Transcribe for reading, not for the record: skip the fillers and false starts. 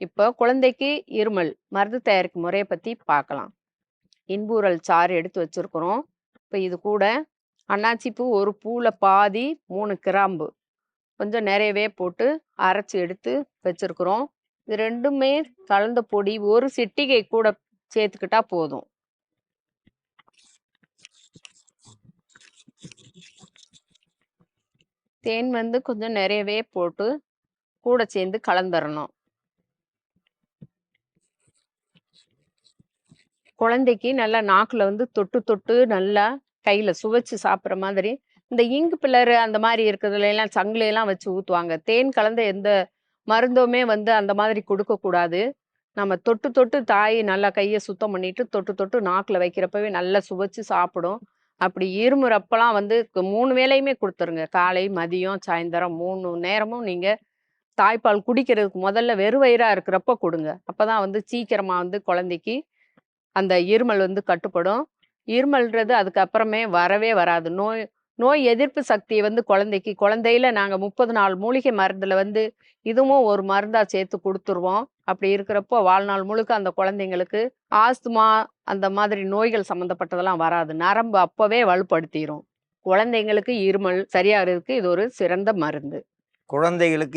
இப்போ குழந்தைக்கு இருமல் மருந்து தயாரிக்கும் முறையை பற்றி பார்க்கலாம். இன்பூரல் சாறு எடுத்து வச்சுருக்குறோம். இப்போ இது கூட அன்னாச்சி பூ ஒரு பூவில் பாதி 3 கிராம்பு கொஞ்சம் நிறையவே போட்டு அரைச்சி எடுத்து வச்சுருக்குறோம். இது ரெண்டுமே கலந்த பொடி ஒரு சிட்டிகை கூட சேர்த்துக்கிட்டா போதும். தேன் வந்து கொஞ்சம் நிறையவே போட்டு கூட சேர்ந்து கலந்துடணும். குழந்தைக்கு நல்லா நாக்குல வந்து தொட்டு தொட்டு நல்லா கையில சுவைச்சு சாப்பிட்ற மாதிரி இந்த இங்கு பிள்ளர் அந்த மாதிரி இருக்கிறதுல எல்லாம் சங்குல எல்லாம் வச்சு ஊற்றுவாங்க. தேன் கலந்த எந்த மருந்துமே வந்து அந்த மாதிரி கொடுக்கக்கூடாது. நம்ம தொட்டு தொட்டு தாய் நல்லா கையை சுத்தம் பண்ணிட்டு தொட்டு தொட்டு நாக்குல வைக்கிறப்பவே நல்லா சுவைச்சு சாப்பிடும். அப்படி இருமுறப்பெல்லாம் வந்து 3 வேளையுமே கொடுத்துருங்க. காலை மதியம் சாயந்தரம் 3 நேரமும் நீங்க தாய்ப்பால் குடிக்கிறதுக்கு முதல்ல வெறும் வயிறா இருக்கிறப்ப கொடுங்க. அப்பதான் வந்து சீக்கிரமா வந்து குழந்தைக்கு அந்த இருமல் வந்து கட்டுப்படும். இருமல்ன்றது அதுக்கப்புறமே வரவே வராது. நோய் நோய் எதிர்ப்பு சக்தியை வந்து குழந்தையில நாங்க 30 நாள் மூலிகை மருந்துல வந்து இதுவும் ஒரு மருந்தா சேர்த்து கொடுத்துருவோம். அப்படி இருக்கிறப்போ வாழ்நாள் முழுக்க அந்த குழந்தைங்களுக்கு ஆஸ்துமா அந்த மாதிரி நோய்கள் சம்மந்தப்பட்டதெல்லாம் வராது. நரம்பு அப்பவே வலுப்படுத்திரும். குழந்தைங்களுக்கு இருமல் சரியாகிறதுக்கு இது ஒரு சிறந்த மருந்து. குழந்தைகளுக்கு